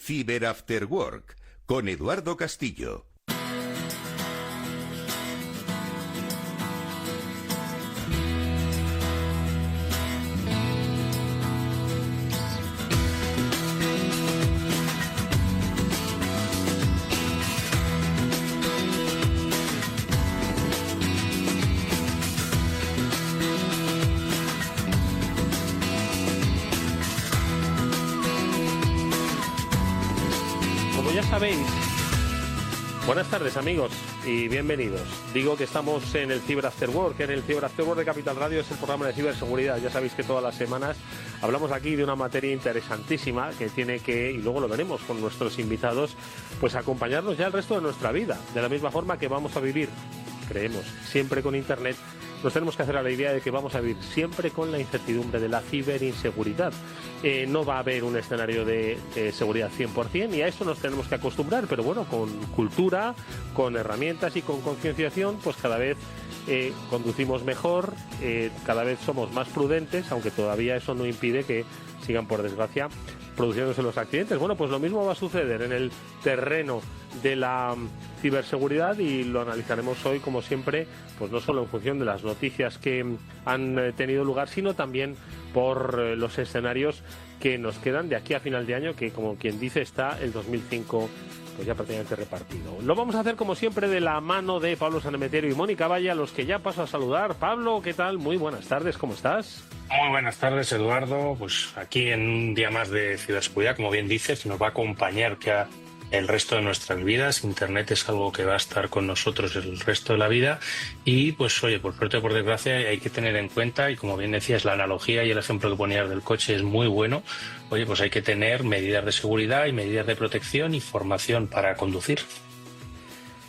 Cyber After Work, con Eduardo Castillo. Ya sabéis, buenas tardes amigos y bienvenidos. Digo que estamos en el Cyber After Work, en el Cyber After Work de Capital Radio, es el programa de ciberseguridad. Ya sabéis que todas las semanas hablamos aquí de una materia interesantísima que tiene que, y luego lo veremos con nuestros invitados, pues acompañarnos ya el resto de nuestra vida. De la misma forma que vamos a vivir, creemos, siempre con Internet, nos tenemos que hacer a la idea de que vamos a vivir siempre con la incertidumbre de la ciberinseguridad. No va a haber un escenario de seguridad 100% y a eso nos tenemos que acostumbrar, pero bueno, con cultura, con herramientas y con concienciación, pues cada vez conducimos mejor, cada vez somos más prudentes, aunque todavía eso no impide que sigan, por desgracia, produciéndose los accidentes. Bueno, pues lo mismo va a suceder en el terreno de la ciberseguridad y lo analizaremos hoy, como siempre, pues no solo en función de las noticias que han tenido lugar, sino también por los escenarios que nos quedan de aquí a final de año, que como quien dice está el 2005 pues ya prácticamente repartido. Lo vamos a hacer como siempre de la mano de Pablo Sanemeterio y Mónica Valle, a los que ya paso a saludar. Pablo, ¿qué tal? Muy buenas tardes, ¿cómo estás? Muy buenas tardes, Eduardo. Pues aquí en un día más de ciberseguridad, como bien dices, nos va a acompañar ya el resto de nuestras vidas. Internet es algo que va a estar con nosotros el resto de la vida y pues oye, por suerte o por desgracia hay que tener en cuenta, y como bien decías, la analogía y el ejemplo que ponías del coche es muy bueno. Oye, pues hay que tener medidas de seguridad y medidas de protección y formación para conducir.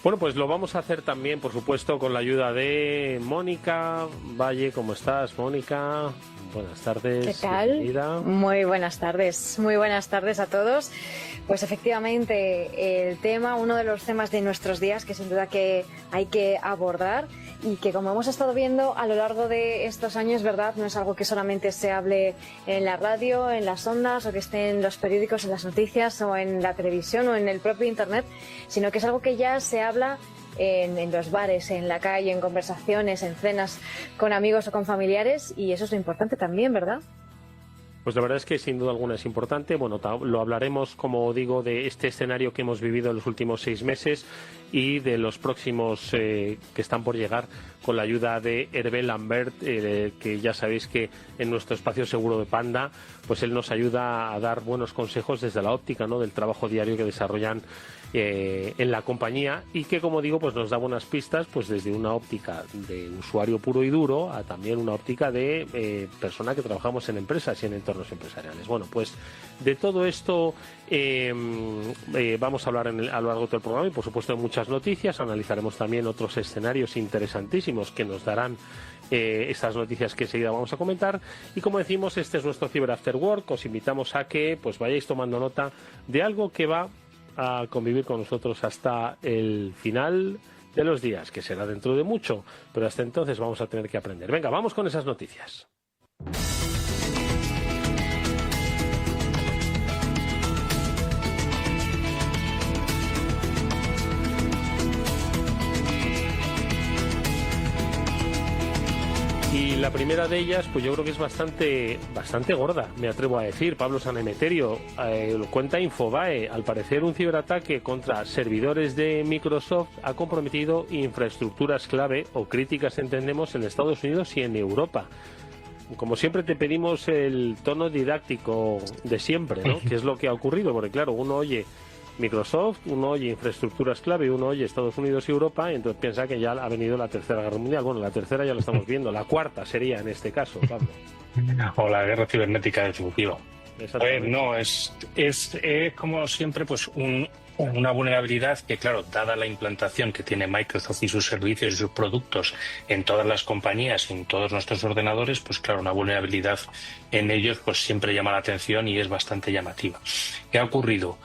Bueno, pues lo vamos a hacer también, por supuesto, con la ayuda de Mónica Valle. ¿Cómo estás, Mónica? Buenas tardes. ¿Qué tal? Bienvenida. Muy buenas tardes a todos. Pues efectivamente, el tema, uno de los temas de nuestros días que sin duda que hay que abordar y que, como hemos estado viendo a lo largo de estos años, ¿verdad? No es algo que solamente se hable en la radio, en las ondas, o que esté en los periódicos, en las noticias, o en la televisión, o en el propio Internet, sino que es algo que ya se habla en los bares, en la calle, en conversaciones, en cenas con amigos o con familiares, y eso es lo importante también, ¿verdad? Pues la verdad es que sin duda alguna es importante. Bueno, lo hablaremos, como digo, de este escenario que hemos vivido en los últimos 6 meses y de los próximos que están por llegar, con la ayuda de Hervé Lambert, que ya sabéis que en nuestro espacio seguro de Panda, pues él nos ayuda a dar buenos consejos desde la óptica, ¿no?, del trabajo diario que desarrollan en la compañía, y que, como digo, pues nos da buenas pistas, pues desde una óptica de usuario puro y duro a también una óptica de persona que trabajamos en empresas y en entornos empresariales. Bueno, pues de todo esto vamos a hablar a lo largo del programa, y por supuesto de muchas noticias. Analizaremos también otros escenarios interesantísimos que nos darán estas noticias que enseguida vamos a comentar. Y como decimos, este es nuestro Cyber After Work. Os invitamos a que pues vayáis tomando nota de algo que va a convivir con nosotros hasta el final de los días, que será dentro de mucho, pero hasta entonces vamos a tener que aprender. Venga, vamos con esas noticias. Y la primera de ellas, pues yo creo que es bastante gorda, me atrevo a decir. Pablo Sanemeterio, lo cuenta Infobae. Al parecer, un ciberataque contra servidores de Microsoft ha comprometido infraestructuras clave o críticas, entendemos, en Estados Unidos y en Europa. Como siempre, te pedimos el tono didáctico de siempre, ¿no? ¿Qué es lo que ha ocurrido? Porque claro, uno oye Microsoft, uno oye infraestructuras clave, uno oye Estados Unidos y Europa, y entonces piensa que ya ha venido la Tercera Guerra Mundial. Bueno, la tercera ya la estamos viendo, la cuarta sería en este caso, Pablo. O la guerra cibernética definitiva. A ver, no, es como siempre pues una vulnerabilidad que, claro, dada la implantación que tiene Microsoft y sus servicios y sus productos en todas las compañías y en todos nuestros ordenadores, pues claro, una vulnerabilidad en ellos pues siempre llama la atención y es bastante llamativa. ¿Qué ha ocurrido?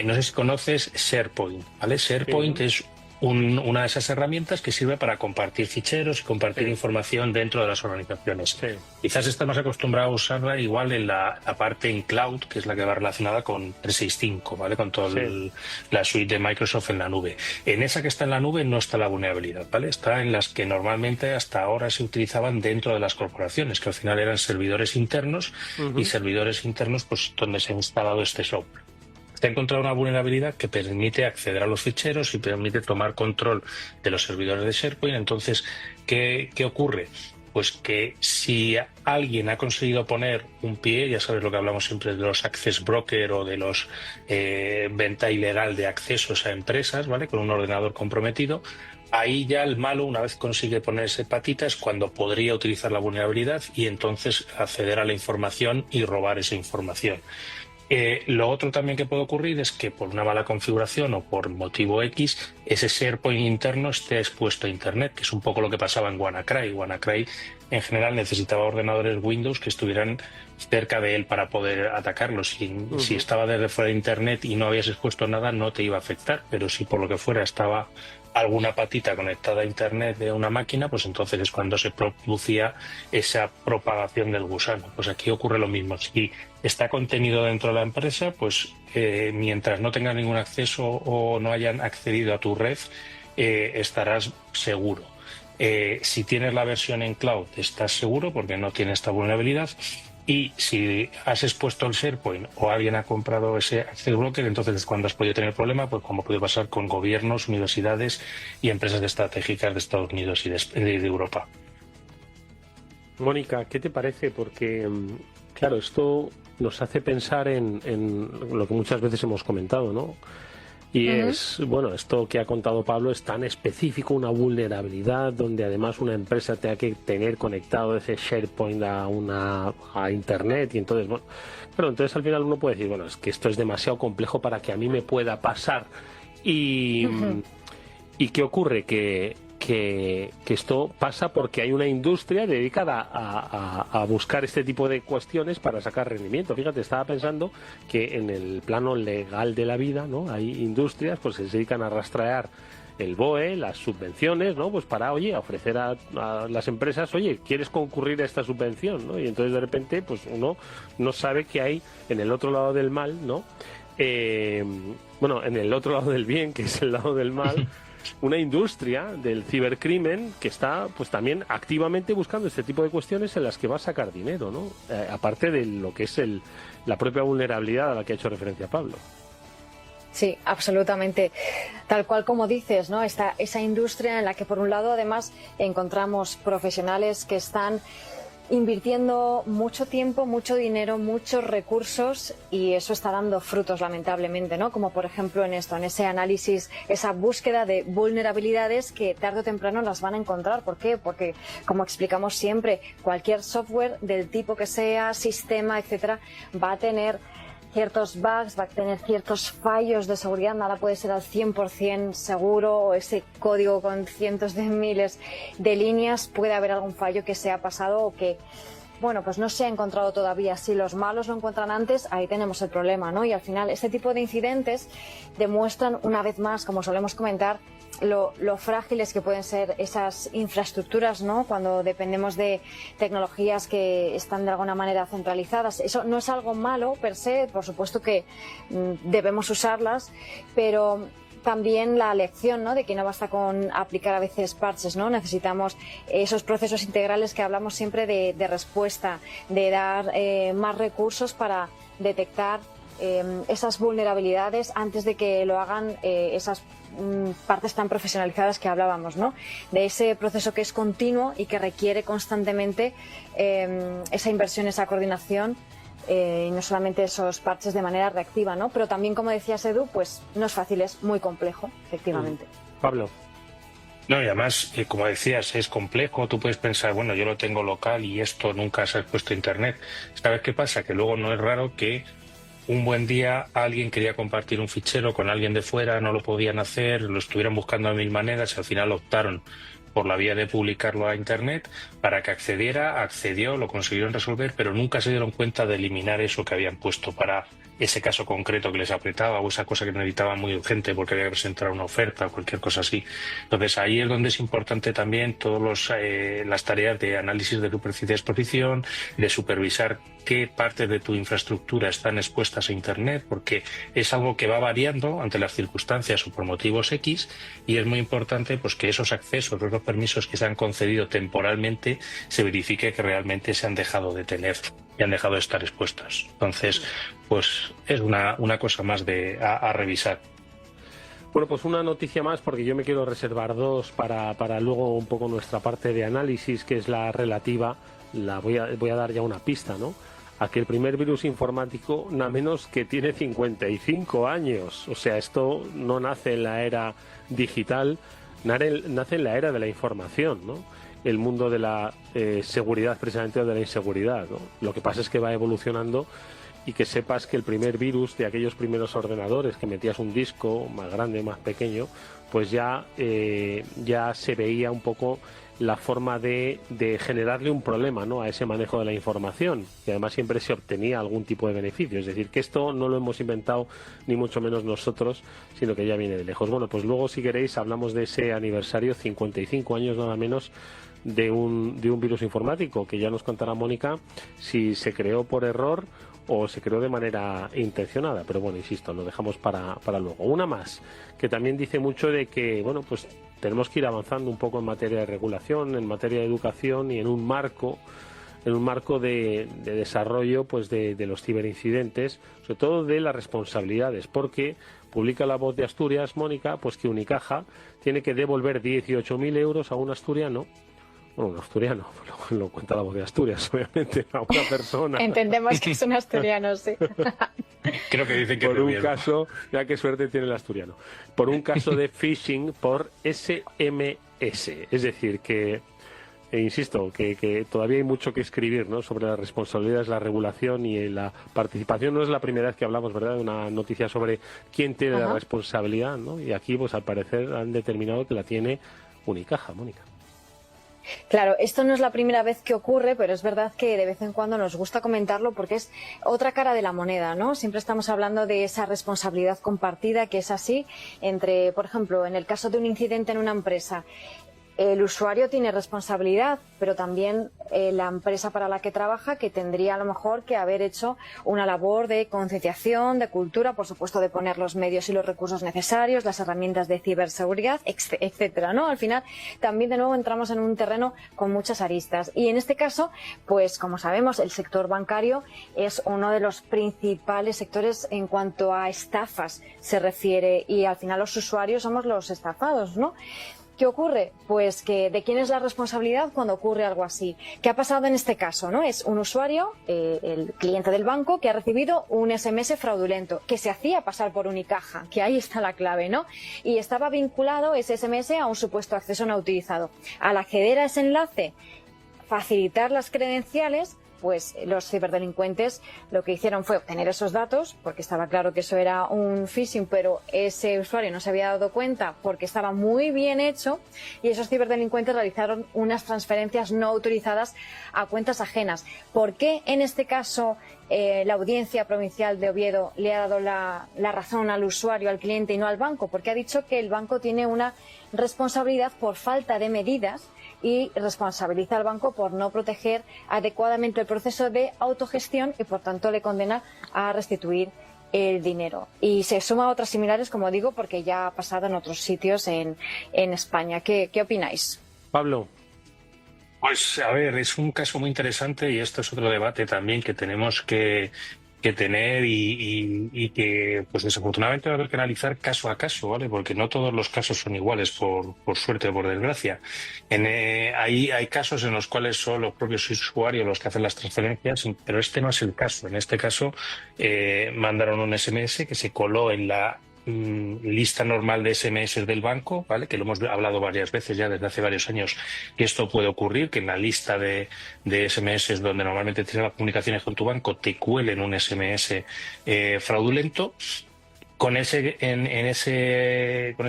No sé si conoces SharePoint, ¿vale? SharePoint es una de esas herramientas que sirve para compartir ficheros y compartir información dentro de las organizaciones. Sí. Quizás estás más acostumbrado a usarla igual en la parte en cloud, que es la que va relacionada con 365, ¿vale? Con toda la suite de Microsoft en la nube. En esa que está en la nube no está la vulnerabilidad, ¿vale? Está en las que normalmente hasta ahora se utilizaban dentro de las corporaciones, que al final eran servidores internos y servidores internos pues donde se ha instalado este software. Se ha encontrado una vulnerabilidad que permite acceder a los ficheros y permite tomar control de los servidores de SharePoint. Entonces, ¿qué ocurre? Pues que si alguien ha conseguido poner un pie, ya sabes lo que hablamos siempre de los access broker o de los venta ilegal de accesos a empresas, ¿vale? Con un ordenador comprometido, ahí ya el malo, una vez consigue ponerse patita, es cuando podría utilizar la vulnerabilidad y entonces acceder a la información y robar esa información. Lo otro también que puede ocurrir es que por una mala configuración o por motivo X, ese SharePoint interno esté expuesto a Internet, que es un poco lo que pasaba en WannaCry. WannaCry en general necesitaba ordenadores Windows que estuvieran cerca de él para poder atacarlo. Si estaba desde fuera de Internet y no habías expuesto nada, no te iba a afectar, pero si por lo que fuera estaba alguna patita conectada a Internet de una máquina, pues entonces es cuando se producía esa propagación del gusano. Pues aquí ocurre lo mismo. Si está contenido dentro de la empresa, pues mientras no tengan ningún acceso o no hayan accedido a tu red, estarás seguro. Si tienes la versión en cloud, estás seguro porque no tiene esta vulnerabilidad. Y si has expuesto el SharePoint o alguien ha comprado ese access broker, entonces es cuando has podido tener problema, pues como puede pasar con gobiernos, universidades y empresas estratégicas de Estados Unidos y de Europa. Mónica, ¿qué te parece? Porque, claro, esto nos hace pensar en lo que muchas veces hemos comentado, ¿no? Y es, bueno, esto que ha contado Pablo es tan específico, una vulnerabilidad donde además una empresa tenga que tener conectado ese SharePoint a Internet y entonces, bueno, pero entonces al final uno puede decir, bueno, es que esto es demasiado complejo para que a mí me pueda pasar. ¿Y qué ocurre? Que esto pasa porque hay una industria dedicada a buscar este tipo de cuestiones para sacar rendimiento. Fíjate, estaba pensando que en el plano legal de la vida, ¿no? Hay industrias pues que se dedican a rastrear el BOE, las subvenciones, ¿no? Pues para, oye, ofrecer a las empresas, oye, ¿quieres concurrir a esta subvención? ¿No? Y entonces de repente pues uno no sabe qué hay en el otro lado del mal, ¿no? Bueno, en el otro lado del bien, que es el lado del mal, una industria del cibercrimen que está pues también activamente buscando este tipo de cuestiones en las que va a sacar dinero, ¿no? Aparte de lo que es la propia vulnerabilidad a la que ha hecho referencia Pablo. Sí, absolutamente. Tal cual como dices, ¿no? Esa industria en la que por un lado además encontramos profesionales que están invirtiendo mucho tiempo, mucho dinero, muchos recursos y eso está dando frutos lamentablemente, ¿no? Como por ejemplo en ese análisis, esa búsqueda de vulnerabilidades que tarde o temprano las van a encontrar. ¿Por qué? Porque como explicamos siempre, cualquier software del tipo que sea, sistema, etcétera, va a tener ciertos bugs, va a tener ciertos fallos de seguridad, nada puede ser al 100% seguro, o ese código con cientos de miles de líneas, puede haber algún fallo que se ha pasado o que, bueno, pues no se ha encontrado todavía. Si los malos lo encuentran antes, ahí tenemos el problema, ¿no? Y al final este tipo de incidentes demuestran una vez más, como solemos comentar, lo frágiles que pueden ser esas infraestructuras, ¿no? Cuando dependemos de tecnologías que están de alguna manera centralizadas. Eso no es algo malo per se, por supuesto que debemos usarlas, pero también la lección, ¿no? De que no basta con aplicar a veces parches, ¿no? Necesitamos esos procesos integrales que hablamos siempre de respuesta, de dar más recursos para detectar esas vulnerabilidades antes de que lo hagan esas partes tan profesionalizadas que hablábamos, ¿no? De ese proceso que es continuo y que requiere constantemente esa inversión, esa coordinación y no solamente esos parches de manera reactiva, ¿no? Pero también, como decías, Edu, pues no es fácil, es muy complejo, efectivamente. Pablo. No, y además, como decías, es complejo. Tú puedes pensar, bueno, yo lo tengo local y esto nunca se ha expuesto a Internet. ¿Sabes qué pasa? Que luego no es raro que un buen día alguien quería compartir un fichero con alguien de fuera, no lo podían hacer, lo estuvieran buscando de mil maneras y al final optaron por la vía de publicarlo a Internet para que accedió, lo consiguieron resolver, pero nunca se dieron cuenta de eliminar eso que habían puesto para ese caso concreto que les apretaba o esa cosa que necesitaban muy urgente porque había que presentar una oferta o cualquier cosa así. Entonces ahí es donde es importante también todas las tareas de análisis de superficie de exposición, de supervisar qué partes de tu infraestructura están expuestas a Internet, porque es algo que va variando ante las circunstancias o por motivos X, y es muy importante pues que esos accesos, esos permisos que se han concedido temporalmente, se verifique que realmente se han dejado de tener y han dejado de estar expuestas. Entonces, pues es una cosa más a revisar. Bueno, pues una noticia más, porque yo me quiero reservar dos para luego un poco nuestra parte de análisis, que es la relativa, voy a dar ya una pista, ¿no? A que el primer virus informático, nada menos que tiene 55 años. O sea, esto no nace en la era digital, nace en la era de la información, ¿no? El mundo de la seguridad, precisamente, o de la inseguridad, ¿no? Lo que pasa es que va evolucionando, y que sepas que el primer virus de aquellos primeros ordenadores, que metías un disco más grande, más pequeño, pues ya se veía un poco la forma de generarle un problema, ¿no?, a ese manejo de la información, y además siempre se obtenía algún tipo de beneficio. Es decir, que esto no lo hemos inventado ni mucho menos nosotros, sino que ya viene de lejos. Bueno, pues luego, si queréis, hablamos de ese aniversario, 55 años nada menos, de un virus informático, que ya nos contará Mónica si se creó por error o se creó de manera intencionada, pero bueno, insisto, lo dejamos para luego. Una más, que también dice mucho de que, bueno, pues tenemos que ir avanzando un poco en materia de regulación, en materia de educación y en un marco de desarrollo, pues de los ciberincidentes, sobre todo de las responsabilidades, porque publica La Voz de Asturias, Mónica, pues que Unicaja tiene que devolver 18.000 euros a un asturiano. Bueno, un asturiano, lo cuenta La Voz de Asturias, obviamente, a una persona. Entendemos que es un asturiano, sí. Creo que dicen que por un caso, ya qué suerte tiene el asturiano, por un caso de phishing por SMS. Es decir, que, insisto, que todavía hay mucho que escribir, ¿no?, sobre las responsabilidades, la regulación y la participación. No es la primera vez que hablamos, ¿verdad?, de una noticia sobre quién tiene la responsabilidad, ¿no? Y aquí, pues al parecer, han determinado que la tiene Unicaja, Mónica. Claro, esto no es la primera vez que ocurre, pero es verdad que de vez en cuando nos gusta comentarlo porque es otra cara de la moneda, ¿no? Siempre estamos hablando de esa responsabilidad compartida, que es así entre, por ejemplo, en el caso de un incidente en una empresa, el usuario tiene responsabilidad, pero también la empresa para la que trabaja, que tendría a lo mejor que haber hecho una labor de concienciación, de cultura, por supuesto de poner los medios y los recursos necesarios, las herramientas de ciberseguridad, etcétera, ¿no? Al final también de nuevo entramos en un terreno con muchas aristas. Y en este caso, pues como sabemos, el sector bancario es uno de los principales sectores en cuanto a estafas se refiere, y al final los usuarios somos los estafados, ¿no? ¿Qué ocurre? Pues que ¿de quién es la responsabilidad cuando ocurre algo así? ¿Qué ha pasado en este caso, no? Es un usuario, el cliente del banco, que ha recibido un SMS fraudulento, que se hacía pasar por Unicaja, que ahí está la clave, ¿no? Y estaba vinculado ese SMS a un supuesto acceso no utilizado. Al acceder a ese enlace, facilitar las credenciales, pues los ciberdelincuentes lo que hicieron fue obtener esos datos, porque estaba claro que eso era un phishing, pero ese usuario no se había dado cuenta porque estaba muy bien hecho, y esos ciberdelincuentes realizaron unas transferencias no autorizadas a cuentas ajenas. ¿Por qué en este caso la Audiencia Provincial de Oviedo le ha dado la razón al usuario, al cliente, y no al banco? Porque ha dicho que el banco tiene una responsabilidad por falta de medidas y responsabiliza al banco por no proteger adecuadamente el proceso de autogestión, y por tanto le condena a restituir el dinero. Y se suma a otras similares, como digo, porque ya ha pasado en otros sitios en España. ¿Qué opináis? Pablo. Pues a ver, es un caso muy interesante, y esto es otro debate también que tenemos que tener y que, pues desafortunadamente, va a haber que analizar caso a caso, ¿vale? Porque no todos los casos son iguales, por suerte o por desgracia. Hay casos en los cuales son los propios usuarios los que hacen las transferencias, pero este no es el caso. En este caso mandaron un SMS que se coló en la lista normal de SMS del banco, ¿vale? Que lo hemos hablado varias veces ya desde hace varios años, que esto puede ocurrir, que en la lista de SMS donde normalmente tienes las comunicaciones con tu banco te cuelen un SMS fraudulento. con ese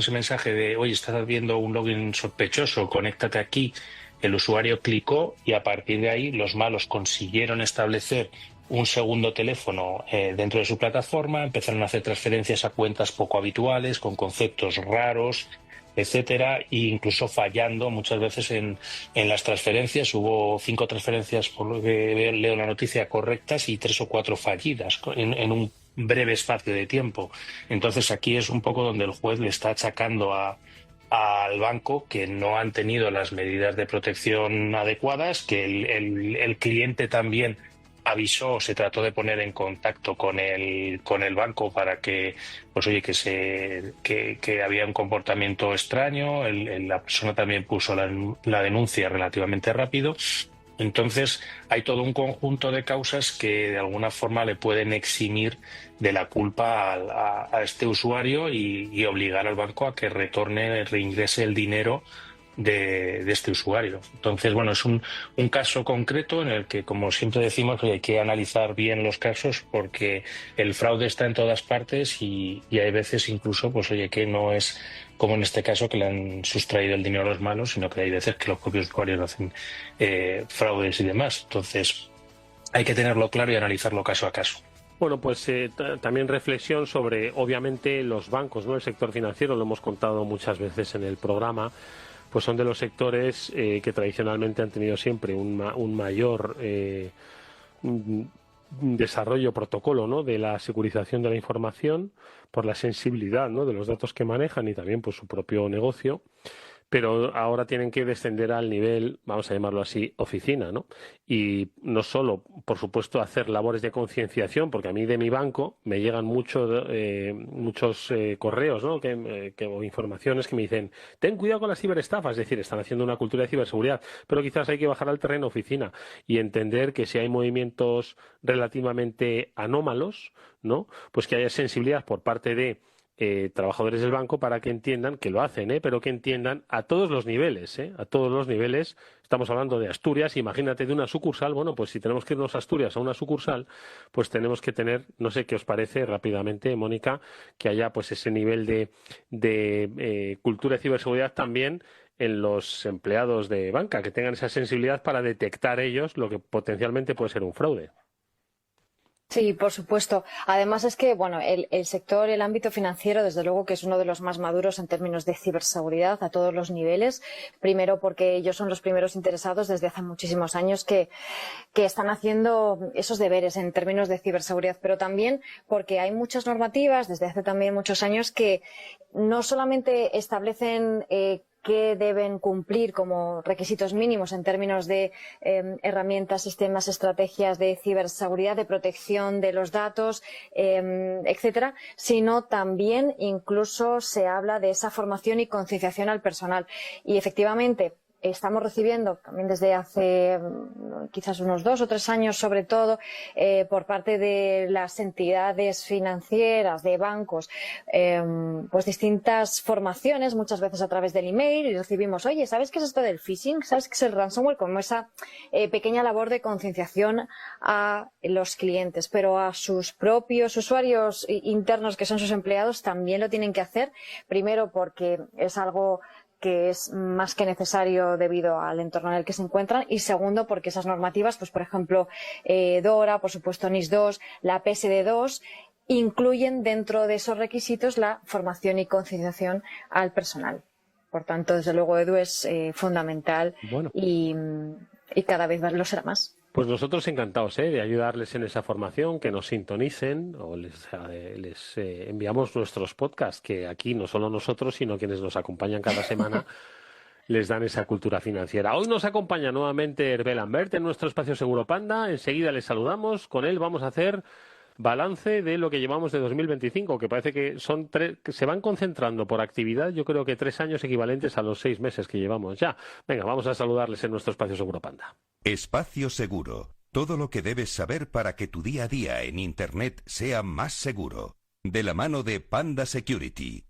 mensaje de, oye, estás viendo un login sospechoso, conéctate aquí, el usuario clicó y a partir de ahí los malos consiguieron establecer un segundo teléfono dentro de su plataforma, empezaron a hacer transferencias a cuentas poco habituales, con conceptos raros, etcétera, e incluso fallando muchas veces en las transferencias. Hubo 5 transferencias, por lo que leo la noticia, correctas y 3 o 4 fallidas en un breve espacio de tiempo. Entonces aquí es un poco donde el juez le está achacando al banco que no han tenido las medidas de protección adecuadas, que el cliente también avisó, se trató de poner en contacto con el banco para que, pues oye, que había un comportamiento extraño. La persona también puso la denuncia relativamente rápido. Entonces hay todo un conjunto de causas que de alguna forma le pueden eximir de la culpa a este usuario y obligar al banco a que reingrese el dinero de este usuario. Entonces, bueno, es un caso concreto en el que, como siempre decimos, hay que analizar bien los casos porque el fraude está en todas partes y hay veces incluso, pues oye, que no es como en este caso que le han sustraído el dinero a los malos, sino que hay veces que los propios usuarios hacen fraudes y demás. Entonces, hay que tenerlo claro y analizarlo caso a caso. Bueno, pues también reflexión sobre, obviamente, los bancos, ¿no? El sector financiero, lo hemos contado muchas veces en el programa, pues son de los sectores que tradicionalmente han tenido siempre un mayor desarrollo protocolo, ¿no? De la securización de la información por la sensibilidad, ¿no? De los datos que manejan y también por su propio negocio. Pero ahora tienen que descender al nivel, vamos a llamarlo así, oficina, ¿no? Y no solo, por supuesto, hacer labores de concienciación, porque a mí de mi banco me llegan muchos correos, ¿no? O informaciones que me dicen, ten cuidado con las ciberestafas, es decir, están haciendo una cultura de ciberseguridad, pero quizás hay que bajar al terreno oficina y entender que si hay movimientos relativamente anómalos, ¿no? Pues que haya sensibilidad por parte de trabajadores del banco para que entiendan que lo hacen, pero que entiendan a todos los niveles, a todos los niveles. Estamos hablando de Asturias, imagínate de una sucursal. Bueno, pues si tenemos que irnos a Asturias a una sucursal, pues tenemos que tener, no sé qué os parece rápidamente, Mónica, que haya pues ese nivel de cultura de ciberseguridad también en los empleados de banca, que tengan esa sensibilidad para detectar ellos lo que potencialmente puede ser un fraude. Sí, por supuesto. Además es que, bueno, el sector, el ámbito financiero, desde luego que es uno de los más maduros en términos de ciberseguridad a todos los niveles. Primero porque ellos son los primeros interesados desde hace muchísimos años que están haciendo esos deberes en términos de ciberseguridad, pero también porque hay muchas normativas desde hace también muchos años que no solamente establecen que deben cumplir como requisitos mínimos en términos de herramientas, sistemas, estrategias de ciberseguridad, de protección de los datos, etcétera, sino también incluso se habla de esa formación y concienciación al personal. Y efectivamente, estamos recibiendo también desde hace quizás unos 2 o 3 años, sobre todo, por parte de las entidades financieras, de bancos, pues distintas formaciones, muchas veces a través del email, y recibimos, oye, ¿sabes qué es esto del phishing? ¿Sabes qué es el ransomware? Como esa pequeña labor de concienciación a los clientes, pero a sus propios usuarios internos, que son sus empleados, también lo tienen que hacer, primero porque es algo que es más que necesario debido al entorno en el que se encuentran, y segundo porque esas normativas, pues por ejemplo DORA, por supuesto NIS2, la PSD2, incluyen dentro de esos requisitos la formación y concienciación al personal. Por tanto, desde luego, Edu, es fundamental. Bueno. y cada vez lo será más. Pues nosotros encantados de ayudarles en esa formación, que nos sintonicen o les enviamos nuestros podcasts, que aquí no solo nosotros, sino quienes nos acompañan cada semana les dan esa cultura financiera. Hoy nos acompaña nuevamente Hervé Lambert en nuestro espacio Seguro Panda. Enseguida les saludamos. Con él vamos a hacer balance de lo que llevamos de 2025, que parece que son que se van concentrando por actividad, yo creo que 3 años equivalentes a los 6 meses que llevamos ya. Venga, vamos a saludarles en nuestro espacio Seguro Panda. Espacio Seguro. Todo lo que debes saber para que tu día a día en Internet sea más seguro. De la mano de Panda Security.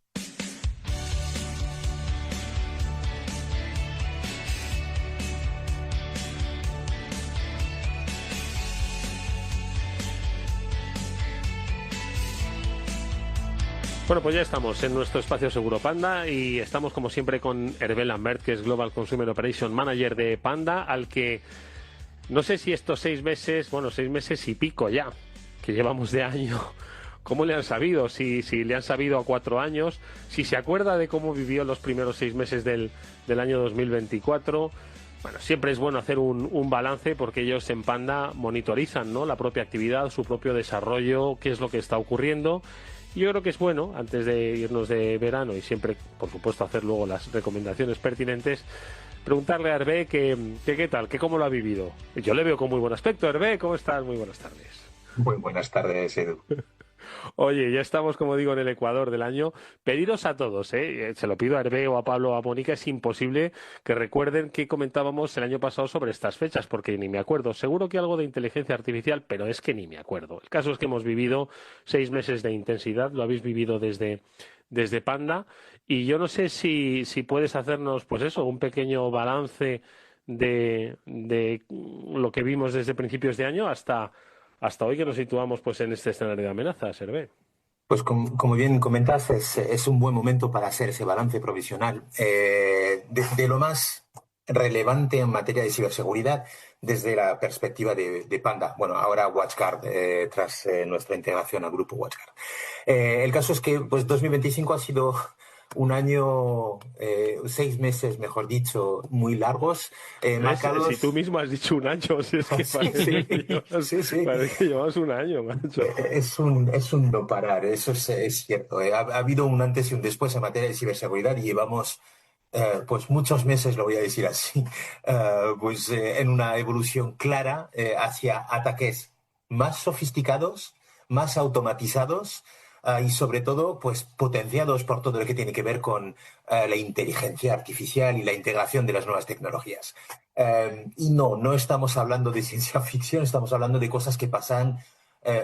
Bueno, pues ya estamos en nuestro espacio Seguro Panda y estamos como siempre con Hervé Lambert, que es Global Consumer Operation Manager de Panda, al que no sé si estos 6 meses, bueno, 6 meses y pico ya, que llevamos de año, ¿cómo le han sabido? Si le han sabido a 4 años, si se acuerda de cómo vivió los primeros 6 meses del año 2024. Bueno, siempre es bueno hacer un balance porque ellos en Panda monitorizan, ¿no?, la propia actividad, su propio desarrollo, qué es lo que está ocurriendo. Yo creo que es bueno, antes de irnos de verano y siempre, por supuesto, hacer luego las recomendaciones pertinentes, preguntarle a Hervé que qué tal, que cómo lo ha vivido. Yo le veo con muy buen aspecto. Hervé, ¿cómo estás? Muy buenas tardes. Muy buenas tardes, Edu. Oye, ya estamos, como digo, en el Ecuador del año. Pediros a todos, se lo pido a Hervé o a Pablo o a Mónica, es imposible que recuerden qué comentábamos el año pasado sobre estas fechas, porque ni me acuerdo. Seguro que algo de inteligencia artificial, pero es que ni me acuerdo. El caso es que hemos vivido 6 meses de intensidad, lo habéis vivido desde Panda, y yo no sé si puedes hacernos, pues eso, un pequeño balance de lo que vimos desde principios de año hasta hoy, que nos situamos pues en este escenario de amenazas, Hervé. Pues como bien comentas, es un buen momento para hacer ese balance provisional. De lo más relevante en materia de ciberseguridad desde la perspectiva de Panda. Bueno, ahora WatchGuard, tras nuestra integración al grupo WatchGuard. El caso es que pues 2025 ha sido un año, 6 meses, mejor dicho, muy largos. Marcados... Si tú mismo has dicho un año, si es que parece que llevas un año, macho. Es un no parar, eso es cierto. Ha habido un antes y un después en materia de ciberseguridad y llevamos pues muchos meses, lo voy a decir así, en una evolución clara hacia ataques más sofisticados, más automatizados, y sobre todo pues potenciados por todo lo que tiene que ver con la inteligencia artificial y la integración de las nuevas tecnologías. Y no estamos hablando de ciencia ficción, estamos hablando de cosas que pasan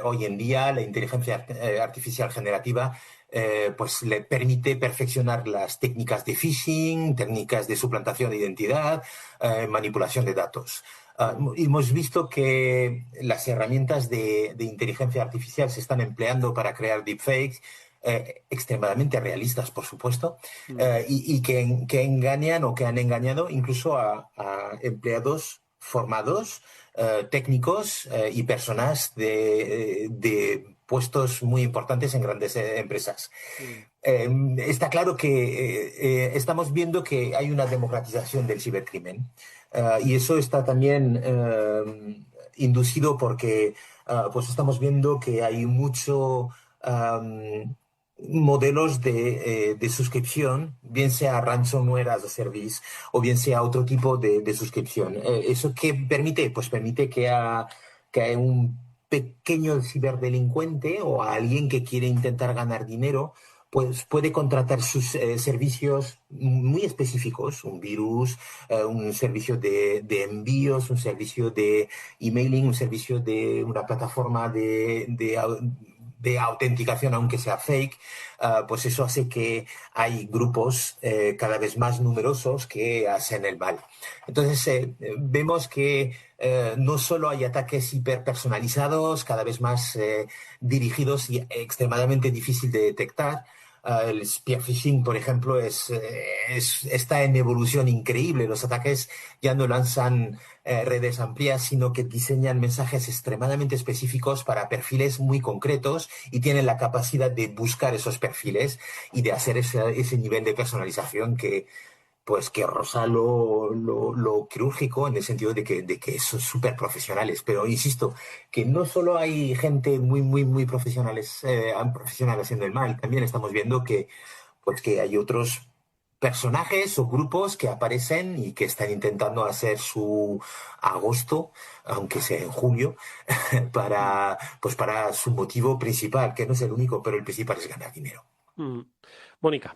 hoy en día. La inteligencia artificial generativa pues le permite perfeccionar las técnicas de phishing, técnicas de suplantación de identidad, manipulación de datos. Hemos visto que las herramientas de inteligencia artificial se están empleando para crear deepfakes extremadamente realistas, por supuesto, y que engañan o que han engañado incluso a empleados formados, técnicos y personas de puestos muy importantes en grandes empresas. Está claro que estamos viendo que hay una democratización del cibercrimen. Y eso está también inducido porque pues estamos viendo que hay mucho modelos de suscripción, bien sea ransomware as a service o bien sea otro tipo de suscripción. ¿Eso qué permite? Pues permite que haya un pequeño ciberdelincuente o a alguien que quiere intentar ganar dinero, pues puede contratar sus servicios muy específicos, un virus, un servicio de envíos, un servicio de emailing, un servicio de una plataforma de autenticación, aunque sea fake. Pues eso hace que hay grupos cada vez más numerosos que hacen el mal. Entonces vemos que no solo hay ataques hiperpersonalizados, cada vez más dirigidos y extremadamente difícil de detectar. El spear phishing, por ejemplo, está en evolución increíble. Los ataques ya no lanzan redes amplias, sino que diseñan mensajes extremadamente específicos para perfiles muy concretos y tienen la capacidad de buscar esos perfiles y de hacer ese nivel de personalización que roza lo quirúrgico, en el sentido de que son súper profesionales. Pero insisto, que no solo hay gente muy profesionales haciendo el mal, también estamos viendo que hay otros personajes o grupos que aparecen y que están intentando hacer su agosto, aunque sea en julio, para su motivo principal, que no es el único, pero el principal es ganar dinero. Mónica.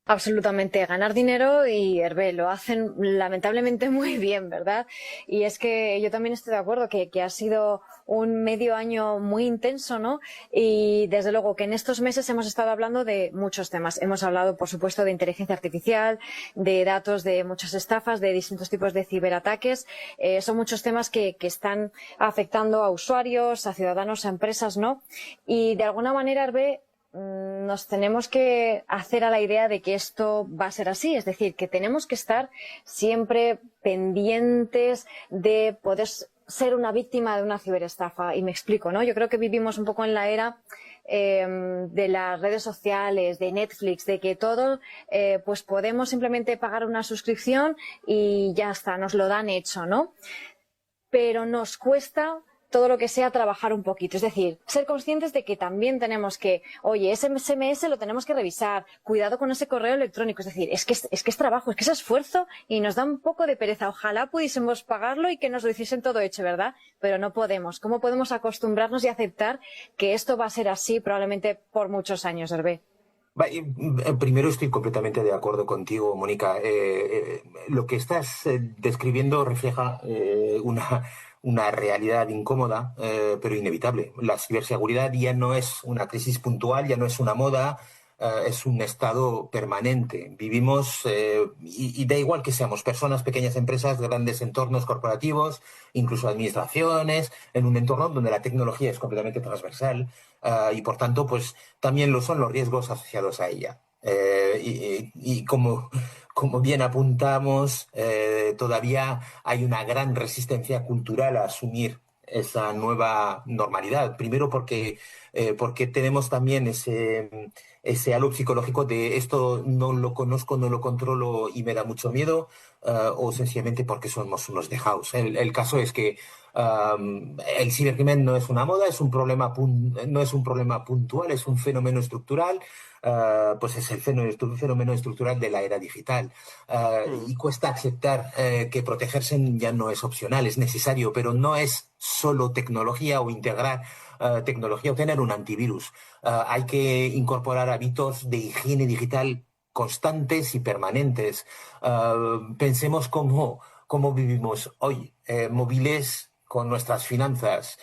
Absolutamente, ganar dinero, y Hervé, lo hacen lamentablemente muy bien, ¿verdad? Y es que yo también estoy de acuerdo que ha sido un medio año muy intenso, ¿no? Y desde luego que en estos meses hemos estado hablando de muchos temas. Hemos hablado, por supuesto, de inteligencia artificial, de datos, de muchas estafas, de distintos tipos de ciberataques. Son muchos temas que están afectando a usuarios, a ciudadanos, a empresas, ¿no? Y de alguna manera, Hervé, nos tenemos que hacer a la idea de que esto va a ser así, es decir, que tenemos que estar siempre pendientes de poder ser una víctima de una ciberestafa. Y me explico, ¿no? Yo creo que vivimos un poco en la era de las redes sociales, de Netflix, de que todo pues podemos simplemente pagar una suscripción y ya está, nos lo dan hecho, ¿no? Pero nos cuesta todo lo que sea trabajar un poquito, es decir, ser conscientes de que también tenemos que, oye, ese SMS lo tenemos que revisar, cuidado con ese correo electrónico, es decir, es que es trabajo, es que es esfuerzo y nos da un poco de pereza. Ojalá pudiésemos pagarlo y que nos lo hiciesen todo hecho, ¿verdad? Pero no podemos. ¿Cómo podemos acostumbrarnos y aceptar que esto va a ser así probablemente por muchos años, Hervé? Primero estoy completamente de acuerdo contigo, Mónica. Lo que estás describiendo refleja una realidad incómoda, pero inevitable. La ciberseguridad ya no es una crisis puntual, ya no es una moda, es un estado permanente. Vivimos, y da igual que seamos personas, pequeñas empresas, grandes entornos corporativos, incluso administraciones, en un entorno donde la tecnología es completamente transversal, y por tanto, pues también lo son los riesgos asociados a ella. Y como bien apuntamos, todavía hay una gran resistencia cultural a asumir esa nueva normalidad. Primero porque tenemos también ese halo psicológico de esto no lo conozco, no lo controlo y me da mucho miedo, o sencillamente porque somos unos dejados. El caso es que el cibercrimen no es una moda, no es un problema puntual, es un fenómeno estructural. Pues es el fenómeno estructural de la era digital. Y cuesta aceptar que protegerse ya no es opcional, es necesario, pero no es solo tecnología o integrar tecnología o tener un antivirus. Hay que incorporar hábitos de higiene digital constantes y permanentes. Pensemos cómo vivimos hoy, móviles con nuestras finanzas,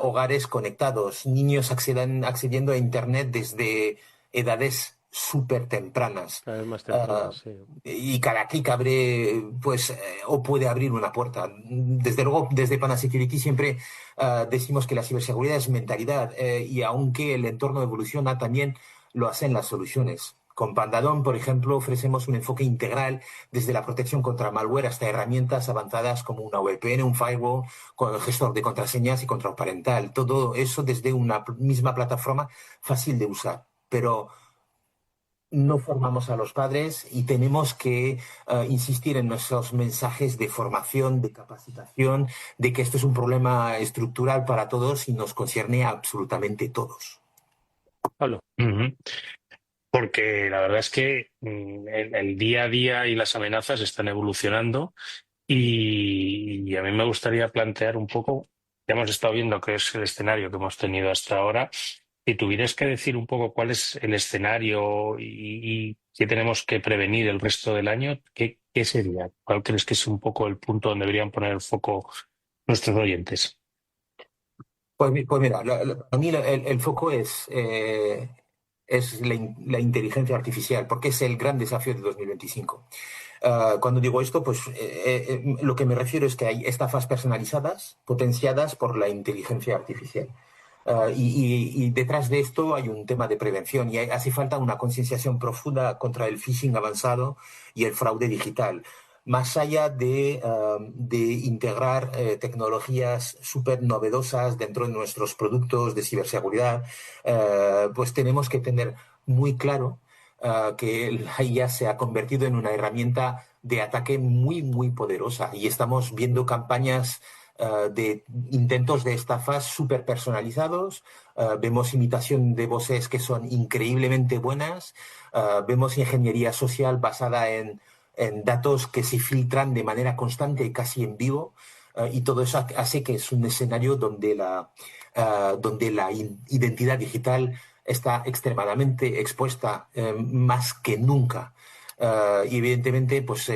hogares conectados, niños accediendo a Internet desde edades súper tempranas. Cada vez más tempranas, sí. Y cada clic abre, pues, o puede abrir una puerta. Desde luego, desde Panda Security siempre decimos que la ciberseguridad es mentalidad, y aunque el entorno evoluciona, también lo hacen las soluciones. Con Pandadom, por ejemplo, ofrecemos un enfoque integral desde la protección contra malware hasta herramientas avanzadas como una VPN, un firewall, con el gestor de contraseñas y control parental. Todo eso desde una misma plataforma fácil de usar. Pero no formamos a los padres y tenemos que insistir en nuestros mensajes de formación, de capacitación, de que esto es un problema estructural para todos y nos concierne a absolutamente todos. Pablo. Porque la verdad es que el día a día y las amenazas están evolucionando y a mí me gustaría plantear un poco, ya hemos estado viendo qué es el escenario que hemos tenido hasta ahora. Si tuvieras que decir un poco cuál es el escenario y qué tenemos que prevenir el resto del año, ¿qué sería? ¿Cuál crees que es un poco el punto donde deberían poner el foco nuestros oyentes? Pues mira, para mí el foco es la inteligencia artificial, porque es el gran desafío de 2025. Cuando digo esto, pues lo que me refiero es que hay estafas personalizadas potenciadas por la inteligencia artificial. Y detrás de esto hay un tema de prevención y hace falta una concienciación profunda contra el phishing avanzado y el fraude digital. Más allá de integrar tecnologías súper novedosas dentro de nuestros productos de ciberseguridad, pues tenemos que tener muy claro que la IA se ha convertido en una herramienta de ataque muy, muy poderosa y estamos viendo campañas de intentos de estafas súper personalizados, vemos imitación de voces que son increíblemente buenas, vemos ingeniería social basada en datos que se filtran de manera constante y casi en vivo, y todo eso hace que es un escenario donde la identidad digital está extremadamente expuesta, más que nunca. Y evidentemente, pues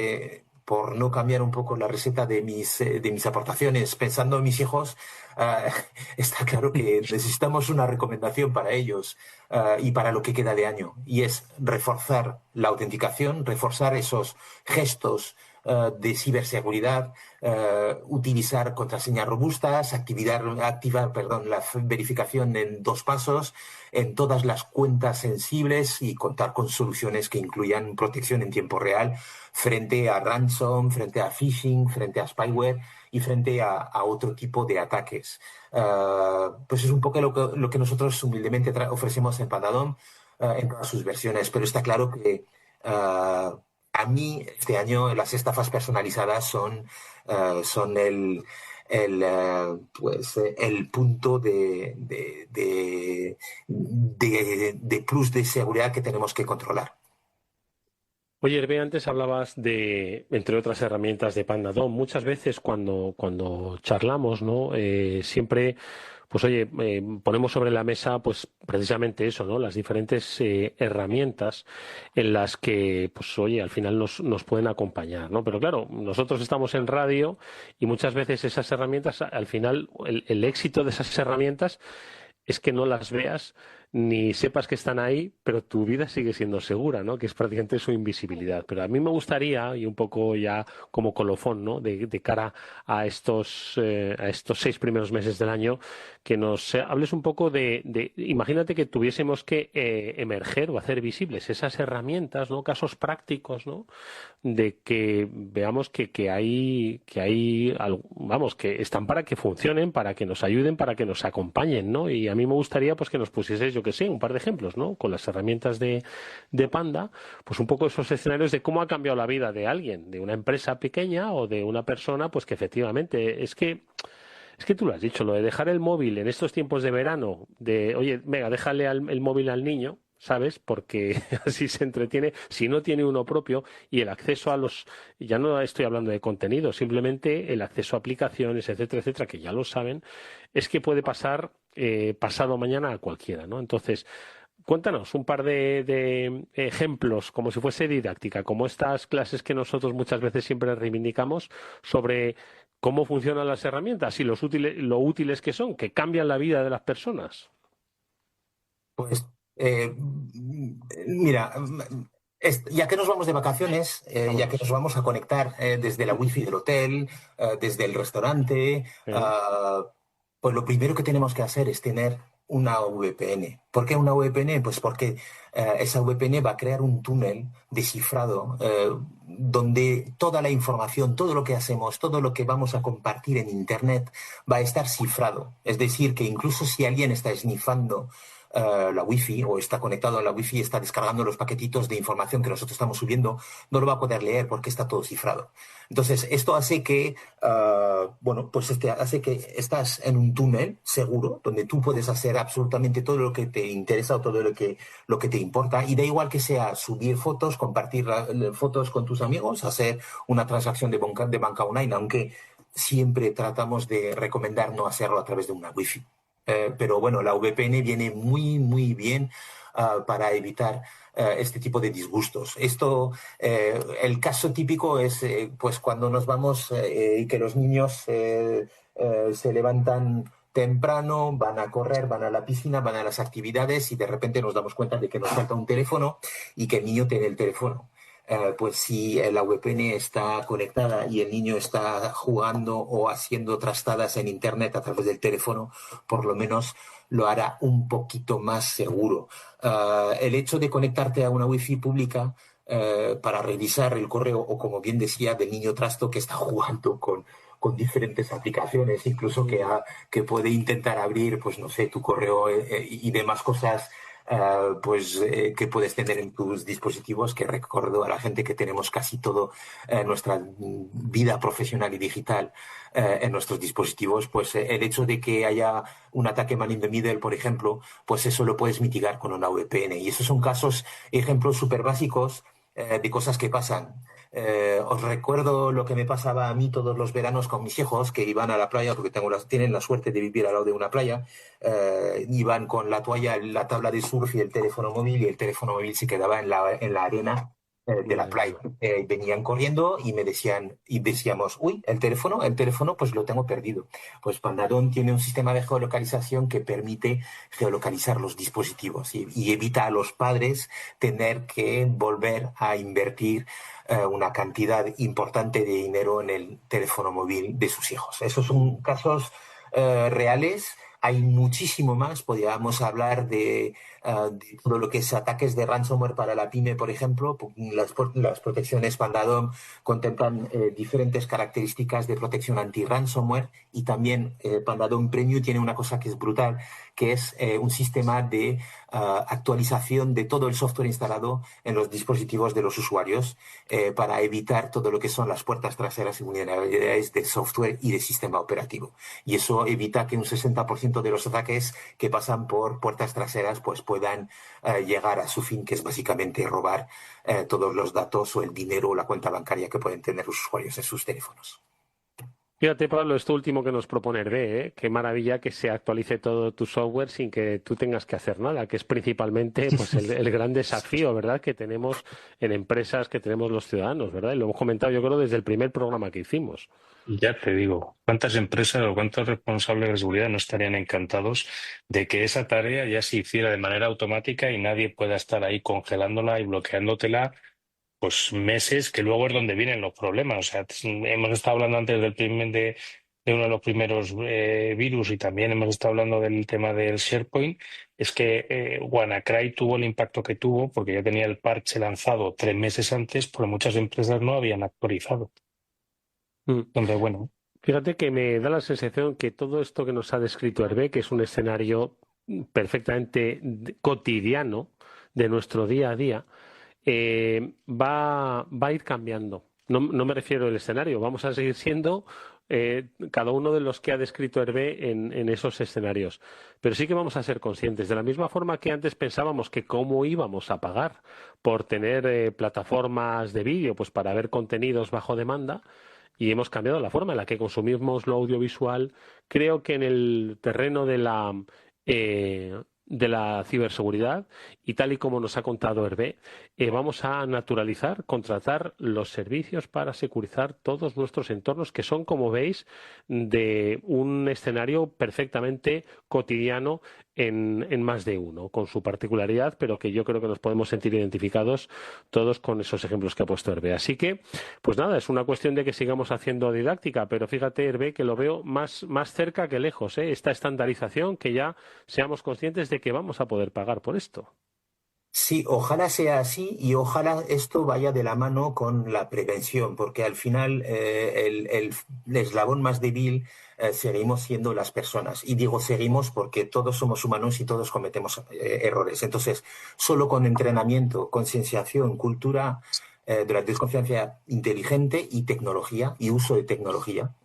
por no cambiar un poco la receta de mis aportaciones, pensando en mis hijos, está claro que necesitamos una recomendación para ellos y para lo que queda de año, y es reforzar la autenticación, reforzar esos gestos de ciberseguridad, utilizar contraseñas robustas, activar la verificación en 2 pasos en todas las cuentas sensibles y contar con soluciones que incluyan protección en tiempo real frente a ransom, frente a phishing, frente a spyware y frente a otro tipo de ataques. Pues es un poco lo que nosotros humildemente ofrecemos en Pandadom en todas sus versiones, pero está claro que a mí este año las estafas personalizadas son el punto de plus de seguridad que tenemos que controlar. Oye, Hervé, antes hablabas de, entre otras herramientas, de Pandadom. Muchas veces cuando charlamos, ¿no? Siempre, pues oye, ponemos sobre la mesa, pues precisamente eso, ¿no? Las diferentes herramientas en las que, pues oye, al final nos pueden acompañar, ¿no? Pero claro, nosotros estamos en radio y muchas veces esas herramientas, al final, el éxito de esas herramientas es que no las veas ni sepas que están ahí, pero tu vida sigue siendo segura, ¿no? Que es prácticamente su invisibilidad. Pero a mí me gustaría, y un poco ya como colofón, ¿no? De cara a estos 6 primeros meses del año, que nos hables un poco imagínate que tuviésemos que emerger o hacer visibles esas herramientas, ¿no? Casos prácticos, ¿no? De que veamos que vamos, que están para que funcionen, para que nos ayuden, para que nos acompañen, ¿no? Y a mí me gustaría pues que nos pusieses, yo que sé, un par de ejemplos, ¿no? Con las herramientas de Panda, pues un poco esos escenarios de cómo ha cambiado la vida de alguien, de una empresa pequeña o de una persona, pues que efectivamente es que tú lo has dicho, lo de dejar el móvil en estos tiempos de verano, oye, venga, déjale el móvil al niño, ¿sabes? Porque así se entretiene, si no tiene uno propio, y el acceso ya no estoy hablando de contenido, simplemente el acceso a aplicaciones, etcétera, etcétera, que ya lo saben, es que puede pasar pasado mañana a cualquiera, ¿no? Entonces, cuéntanos un par de ejemplos, como si fuese didáctica, como estas clases que nosotros muchas veces siempre reivindicamos sobre cómo funcionan las herramientas y lo útiles que son, que cambian la vida de las personas. Pues mira, ya que nos vamos de vacaciones, ya que nos vamos a conectar desde la wifi del hotel, desde el restaurante, pues lo primero que tenemos que hacer es tener una VPN. ¿Por qué una VPN? Pues porque esa VPN va a crear un túnel descifrado donde toda la información, todo lo que hacemos, todo lo que vamos a compartir en Internet va a estar cifrado. Es decir, que incluso si alguien está snifando la wifi o está conectado a la wifi, está descargando los paquetitos de información que nosotros estamos subiendo, no lo va a poder leer porque está todo cifrado. Entonces, esto hace que, hace que estás en un túnel seguro donde tú puedes hacer absolutamente todo lo que te interesa o todo lo que te importa, y da igual que sea subir fotos, compartir fotos con tus amigos, hacer una transacción de banca online, aunque siempre tratamos de recomendar no hacerlo a través de una wifi. Pero bueno, la VPN viene muy, muy bien para evitar este tipo de disgustos. El caso típico es pues cuando nos vamos y que los niños se levantan temprano, van a correr, van a la piscina, van a las actividades y de repente nos damos cuenta de que nos falta un teléfono y que el niño tiene el teléfono. Pues si la VPN está conectada y el niño está jugando o haciendo trastadas en Internet a través del teléfono, por lo menos lo hará un poquito más seguro. El hecho de conectarte a una wifi pública para revisar el correo o, como bien decía, del niño trasto que está jugando con diferentes aplicaciones, incluso que puede intentar abrir, pues no sé, tu correo y demás cosas que puedes tener en tus dispositivos, que recuerdo a la gente que tenemos casi todo nuestra vida profesional y digital en nuestros dispositivos, pues el hecho de que haya un ataque man in the middle, por ejemplo, pues eso lo puedes mitigar con una VPN. Y esos son ejemplos súper básicos de cosas que pasan. Os recuerdo lo que me pasaba a mí todos los veranos con mis hijos, que iban a la playa, porque tienen la suerte de vivir al lado de una playa, iban con la toalla, la tabla de surf y el teléfono móvil se quedaba en la arena de la playa. Venían corriendo y me decían, y decíamos, uy, el teléfono, pues lo tengo perdido. Pues Pandadón tiene un sistema de geolocalización que permite geolocalizar los dispositivos y evita a los padres tener que volver a invertir una cantidad importante de dinero en el teléfono móvil de sus hijos. Esos son casos reales. Hay muchísimo más. Podríamos hablar de todo lo que es ataques de ransomware para la pyme, por ejemplo. Las protecciones Pandadom contemplan diferentes características de protección anti-ransomware y también Pandadom Premium tiene una cosa que es brutal, que es un sistema de actualización de todo el software instalado en los dispositivos de los usuarios para evitar todo lo que son las puertas traseras y vulnerabilidades de software y de sistema operativo. Y eso evita que un 60% de los ataques que pasan por puertas traseras pues puedan llegar a su fin, que es básicamente robar todos los datos o el dinero o la cuenta bancaria que pueden tener los usuarios en sus teléfonos. Fíjate, Pablo, esto último que nos propone Hervé, ¿eh? Qué maravilla que se actualice todo tu software sin que tú tengas que hacer nada, que es principalmente pues el gran desafío, ¿verdad?, que tenemos en empresas, que tenemos los ciudadanos, ¿verdad? Y lo hemos comentado, yo creo, desde el primer programa que hicimos. Ya te digo, ¿cuántas empresas o cuántos responsables de seguridad no estarían encantados de que esa tarea ya se hiciera de manera automática y nadie pueda estar ahí congelándola y bloqueándotela pues meses, que luego es donde vienen los problemas? O sea, hemos estado hablando antes de uno de los primeros virus y también hemos estado hablando del tema del SharePoint. Es que WannaCry tuvo el impacto que tuvo porque ya tenía el parche lanzado 3 meses antes, porque muchas empresas no habían actualizado. Entonces, bueno. Fíjate que me da la sensación que todo esto que nos ha descrito Hervé, que es un escenario perfectamente cotidiano de nuestro día a día, va a ir cambiando. No me refiero al escenario, vamos a seguir siendo cada uno de los que ha descrito Hervé en esos escenarios. Pero sí que vamos a ser conscientes, de la misma forma que antes pensábamos que cómo íbamos a pagar por tener plataformas de vídeo, pues para ver contenidos bajo demanda, y hemos cambiado la forma en la que consumimos lo audiovisual. Creo que en el terreno de la ciberseguridad, y tal y como nos ha contado Hervé, vamos a naturalizar, contratar los servicios para securizar todos nuestros entornos, que son, como veis, de un escenario perfectamente cotidiano en más de uno, con su particularidad, pero que yo creo que nos podemos sentir identificados todos con esos ejemplos que ha puesto Hervé. Así que, pues nada, es una cuestión de que sigamos haciendo didáctica, pero fíjate, Hervé, que lo veo más cerca que lejos, esta estandarización, que ya seamos conscientes de que vamos a poder pagar por esto. Sí, ojalá sea así y ojalá esto vaya de la mano con la prevención, porque al final el eslabón más débil seguimos siendo las personas. Y digo seguimos porque todos somos humanos y todos cometemos errores. Entonces, solo con entrenamiento, concienciación, cultura de la desconfianza inteligente y tecnología y uso de tecnología,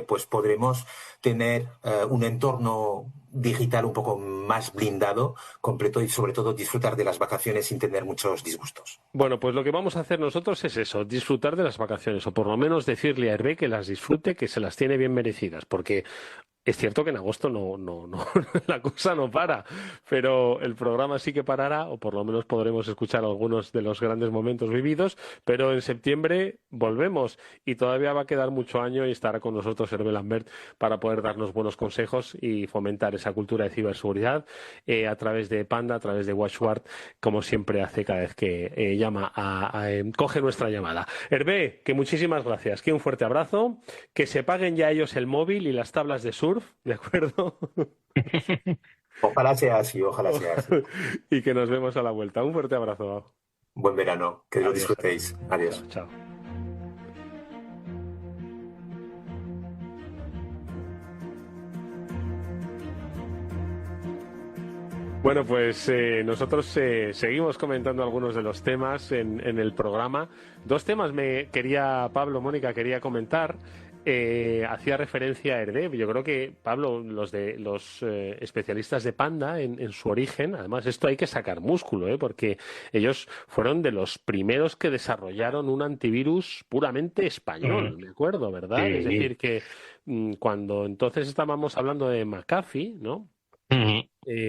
pues podremos tener un entorno digital un poco más blindado, completo, y sobre todo disfrutar de las vacaciones sin tener muchos disgustos. Bueno, pues lo que vamos a hacer nosotros es eso, disfrutar de las vacaciones, o por lo menos decirle a Hervé que las disfrute, que se las tiene bien merecidas, porque es cierto que en agosto no la cosa no para, pero el programa sí que parará, o por lo menos podremos escuchar algunos de los grandes momentos vividos, pero en septiembre volvemos y todavía va a quedar mucho año y estará con nosotros Hervé Lambert para poder darnos buenos consejos y fomentar esa cultura de ciberseguridad a través de Panda, a través de WatchWord, como siempre hace cada vez que coge nuestra llamada. Hervé, que muchísimas gracias, que un fuerte abrazo, que se paguen ya ellos el móvil y las tablas de surf, ¿de acuerdo? Ojalá sea así, ojalá sea así. Y que nos vemos a la vuelta. Un fuerte abrazo. Buen verano, que lo disfrutéis. Adiós. Chao. Bueno, pues nosotros seguimos comentando algunos de los temas en el programa. Dos temas Pablo, Mónica, quería comentar. Hacía referencia a Hervé. Yo creo que, Pablo, los especialistas de Panda en su origen, además esto hay que sacar músculo, porque ellos fueron de los primeros que desarrollaron un antivirus puramente español, ¿de acuerdo? ¿Verdad? Sí. Es decir, que cuando entonces estábamos hablando de McAfee, ¿no?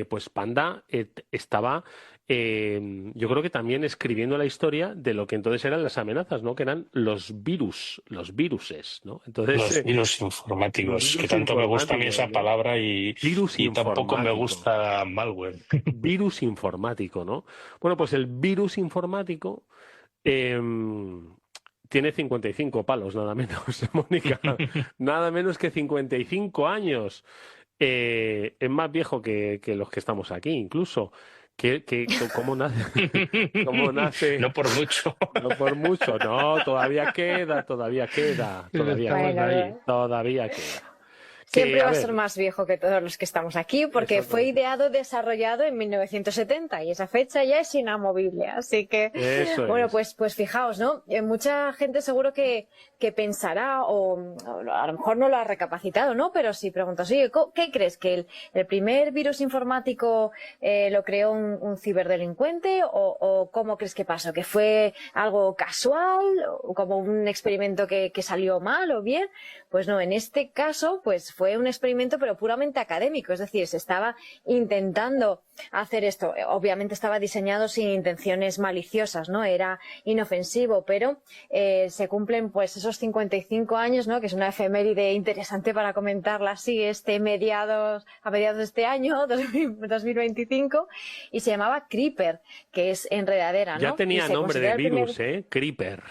pues Panda estaba, yo creo que también escribiendo la historia de lo que entonces eran las amenazas, ¿no? Que eran los viruses, ¿no? Entonces, Los virus informáticos, los que virus tanto me gusta a mí esa informáticos, ¿no? palabra Virus y tampoco me informático. gusta malware. Virus informático, ¿no? Bueno, pues el virus informático tiene 55 palos, nada menos, Mónica. Nada menos que 55 años. Es más viejo que los que estamos aquí, incluso. ¿Cómo nace? ¿Cómo nace? No por mucho. No por mucho, no, todavía queda, todavía Estamos ahí. queda. Siempre A va a ver, ser más viejo que todos los que estamos aquí, porque fue exactamente. ideado, desarrollado en 1970 y esa fecha ya es inamovible. Así que, Eso bueno, es. pues fijaos, ¿no? Mucha gente seguro que pensará, o a lo mejor no lo ha recapacitado, ¿no? Pero si preguntas, oye, ¿qué crees? ¿Que el primer virus informático lo creó un ciberdelincuente? ¿O cómo crees que pasó? ¿Que fue algo casual? ¿O como un experimento que salió mal o bien? Pues no, en este caso, pues fue un experimento pero puramente académico, es decir, se estaba intentando hacer esto. Obviamente estaba diseñado sin intenciones maliciosas, ¿no? Era inofensivo, pero se cumplen pues esos 55 años, ¿no? Que es una efeméride interesante para comentarla así, a mediados de este año, 2025, y se llamaba Creeper, que es enredadera, ¿no? Ya tenía Y se nombre de considera el primer... virus, ¿eh? Creeper.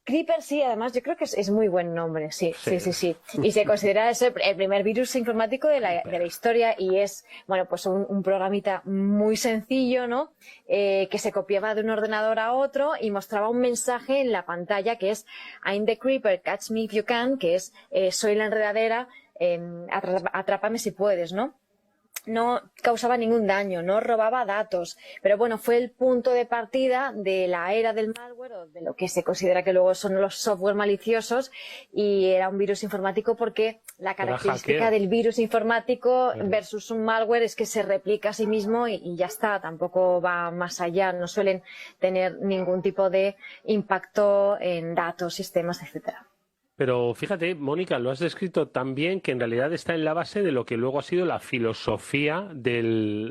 Creeper, sí, además yo creo que es muy buen nombre, sí. Sí. Y se considera ese el primer virus informático de la Creeper. historia y es, bueno, pues un programita muy sencillo, ¿no? Que se copiaba de un ordenador a otro y mostraba un mensaje en la pantalla que es I'm the Creeper, catch me if you can, que es soy la enredadera, atrápame si puedes, ¿no? No causaba ningún daño, no robaba datos, pero bueno, fue el punto de partida de la era del malware o de lo que se considera que luego son los software maliciosos y era un virus informático porque la característica hackeo. del virus informático versus un malware es que se replica a sí mismo y ya está, tampoco va más allá, no suelen tener ningún tipo de impacto en datos, sistemas, etcétera. Pero fíjate, Mónica, lo has descrito tan bien que en realidad está en la base de lo que luego ha sido la filosofía de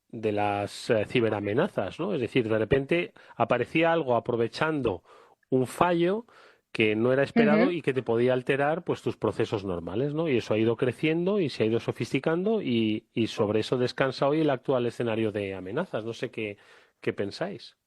las ciberamenazas, ¿no? Es decir, de repente aparecía algo aprovechando un fallo que no era esperado y que te podía alterar pues tus procesos normales, ¿no? Y eso ha ido creciendo y se ha ido sofisticando y sobre eso descansa hoy el actual escenario de amenazas. No sé qué pensáis.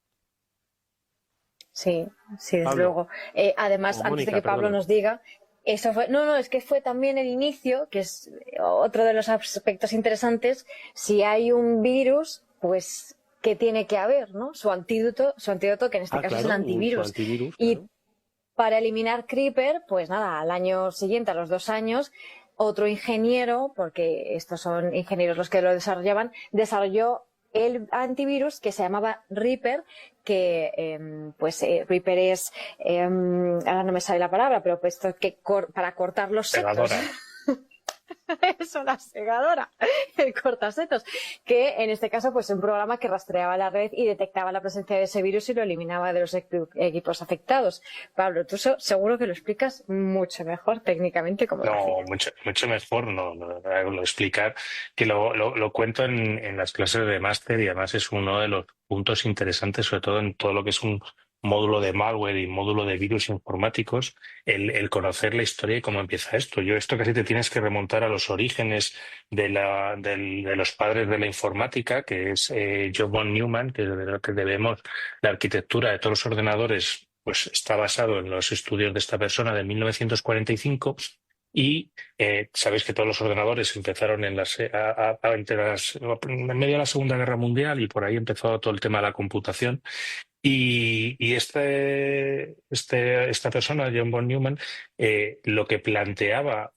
Sí, desde Pablo, luego. Además, o antes de Mónica, que Pablo perdona. nos diga, eso fue, no, es que fue también el inicio, que es otro de los aspectos interesantes. Si hay un virus, pues, ¿qué tiene que haber, no? Su antídoto, que en este caso es el Claro, su antivirus. antivirus, Y claro. para eliminar Creeper, pues nada, al año siguiente, a los 2 años, otro ingeniero, porque estos son ingenieros los que lo desarrollaban, desarrolló el antivirus que se llamaba Reaper, que Reaper es, ahora no me sale la palabra, pero pues esto que para cortar los setos. Pegadora. Eso, la segadora, el cortasetos, que en este caso pues un programa que rastreaba la red y detectaba la presencia de ese virus y lo eliminaba de los equipos afectados. Pablo, tú seguro que lo explicas mucho mejor técnicamente como lo No, hacía. mucho mejor no lo explicar, que lo cuento en las clases de máster y además es uno de los puntos interesantes, sobre todo en todo lo que es un módulo de malware y módulo de virus informáticos, el conocer la historia y cómo empieza esto. Esto casi te tienes que remontar a los orígenes de los padres de la informática, que es John von Neumann, que es de lo que debemos la arquitectura de todos los ordenadores, pues está basado en los estudios de esta persona de 1945. Y sabéis que todos los ordenadores empezaron en medio de la Segunda Guerra Mundial y por ahí empezó todo el tema de la computación. Y esta persona, John von Neumann, lo que planteaba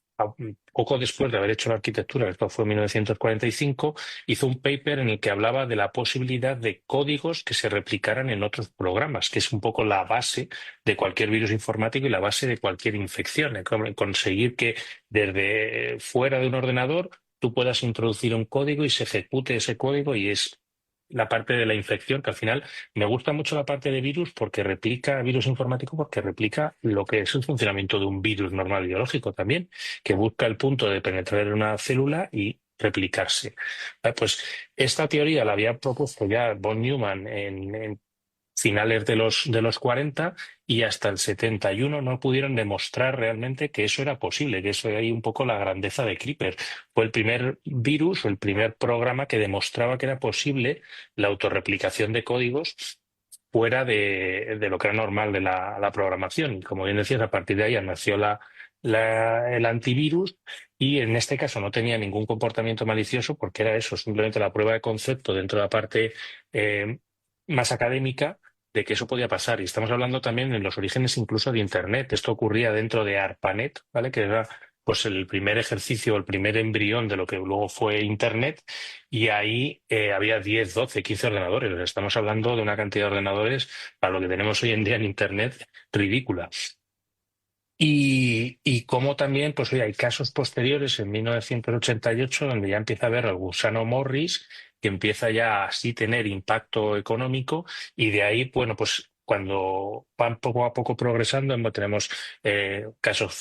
poco después de haber hecho la arquitectura, esto fue en 1945, hizo un paper en el que hablaba de la posibilidad de códigos que se replicaran en otros programas, que es un poco la base de cualquier virus informático y la base de cualquier infección, conseguir que desde fuera de un ordenador tú puedas introducir un código y se ejecute ese código y es la parte de la infección, que al final me gusta mucho la parte de virus virus informático, porque replica lo que es el funcionamiento de un virus normal biológico también, que busca el punto de penetrar en una célula y replicarse. Pues esta teoría la había propuesto ya von Neumann en finales de los 40 y hasta el 71 no pudieron demostrar realmente que eso era posible, que eso era ahí un poco la grandeza de Creeper. Fue el primer virus o el primer programa que demostraba que era posible la autorreplicación de códigos fuera de lo que era normal de la programación. Y como bien decías, a partir de ahí nació el antivirus y en este caso no tenía ningún comportamiento malicioso porque era eso, simplemente la prueba de concepto dentro de la parte más académica de que eso podía pasar. Y estamos hablando también en los orígenes incluso de Internet. Esto ocurría dentro de ARPANET, ¿vale? Que era pues el primer ejercicio, el primer embrión de lo que luego fue Internet, y ahí había 10, 12, 15 ordenadores. O sea, estamos hablando de una cantidad de ordenadores para lo que tenemos hoy en día en Internet ridícula. Y como también, pues oye, hay casos posteriores en 1988 donde ya empieza a haber el gusano Morris que empieza ya a así tener impacto económico y de ahí, bueno, pues cuando van poco a poco progresando, tenemos casos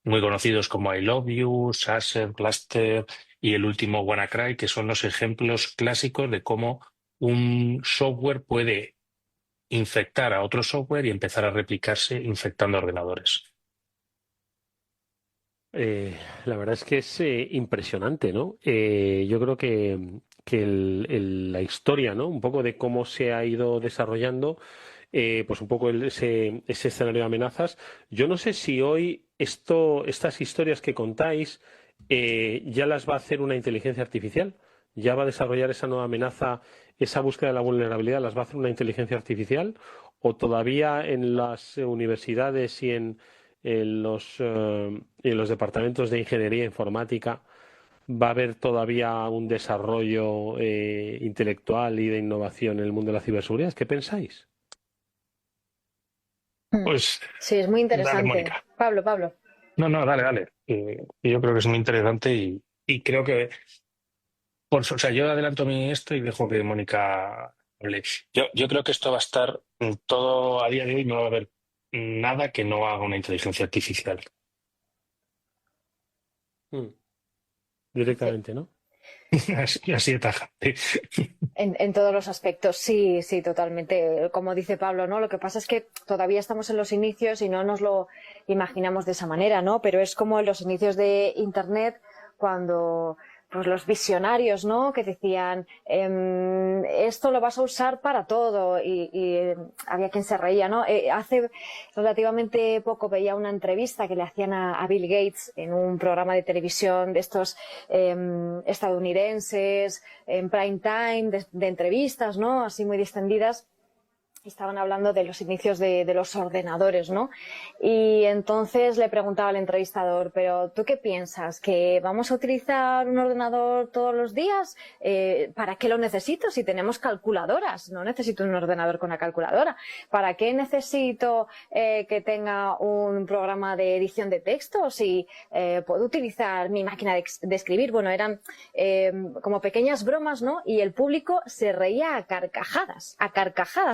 muy conocidos como I Love You, Sasser, Cluster y el último WannaCry, que son los ejemplos clásicos de cómo un software puede infectar a otro software y empezar a replicarse infectando ordenadores. La verdad es que es impresionante, ¿no? Yo creo que la historia, ¿no? Un poco de cómo se ha ido desarrollando, pues un poco ese escenario de amenazas. Yo no sé si hoy estas historias que contáis ya las va a hacer una inteligencia artificial, ya va a desarrollar esa nueva amenaza, esa búsqueda de la vulnerabilidad, las va a hacer una inteligencia artificial, o todavía en las universidades y en los departamentos de ingeniería informática va a haber todavía un desarrollo intelectual y de innovación en el mundo de la ciberseguridad. ¿Qué pensáis? Pues Sí, es muy dale, interesante. Mónica. Pablo. No, dale. Yo creo que es muy interesante y creo que, o sea, yo adelanto esto y dejo que Mónica hable. Yo creo que esto va a estar todo a día de hoy, no va a haber nada que no haga una inteligencia artificial. Directamente, ¿no? Así de tajante. En todos los aspectos, sí, totalmente. Como dice Pablo, ¿no? Lo que pasa es que todavía estamos en los inicios y no nos lo imaginamos de esa manera, ¿no? Pero es como en los inicios de Internet, cuando pues los visionarios, ¿no? Que decían, esto lo vas a usar para todo, y había quien se reía, ¿no? Hace relativamente poco veía una entrevista que le hacían a Bill Gates en un programa de televisión de estos estadounidenses, en prime time, de entrevistas, ¿no? Así muy distendidas. Estaban hablando de los inicios de los ordenadores, ¿no? Y entonces le preguntaba al entrevistador, pero ¿tú qué piensas? ¿Que vamos a utilizar un ordenador todos los días? ¿Para qué lo necesito si tenemos calculadoras? No necesito un ordenador con una calculadora. ¿Para qué necesito que tenga un programa de edición de texto si puedo utilizar mi máquina de escribir? Bueno, eran como pequeñas bromas, ¿no? Y el público se reía a carcajadas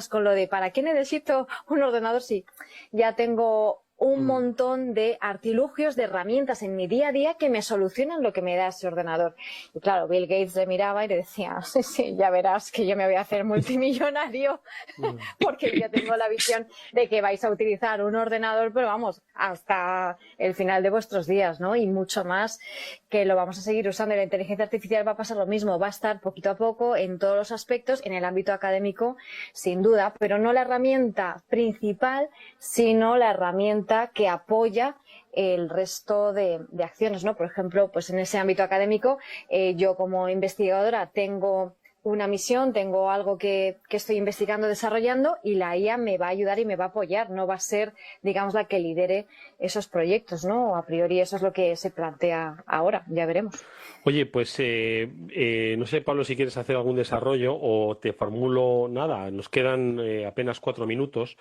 con lo de ¿para qué necesito un ordenador si ya tengo un montón de artilugios, de herramientas en mi día a día que me solucionan lo que me da ese ordenador? Y claro, Bill Gates le miraba y le decía, sí, ya verás que yo me voy a hacer multimillonario porque yo tengo la visión de que vais a utilizar un ordenador, pero vamos, hasta el final de vuestros días, ¿no? Y mucho más, que lo vamos a seguir usando. Y la inteligencia artificial va a pasar lo mismo, va a estar poquito a poco en todos los aspectos, en el ámbito académico, sin duda, pero no la herramienta principal, sino la herramienta que apoya el resto de acciones, ¿no? Por ejemplo, pues en ese ámbito académico, yo como investigadora tengo una misión, tengo algo que estoy investigando, desarrollando, y la IA me va a ayudar y me va a apoyar, no va a ser, digamos, la que lidere esos proyectos, ¿no? A priori eso es lo que se plantea ahora, ya veremos. Oye, pues no sé, Pablo, si quieres hacer algún desarrollo o te formulo nada, nos quedan apenas 4 minutos.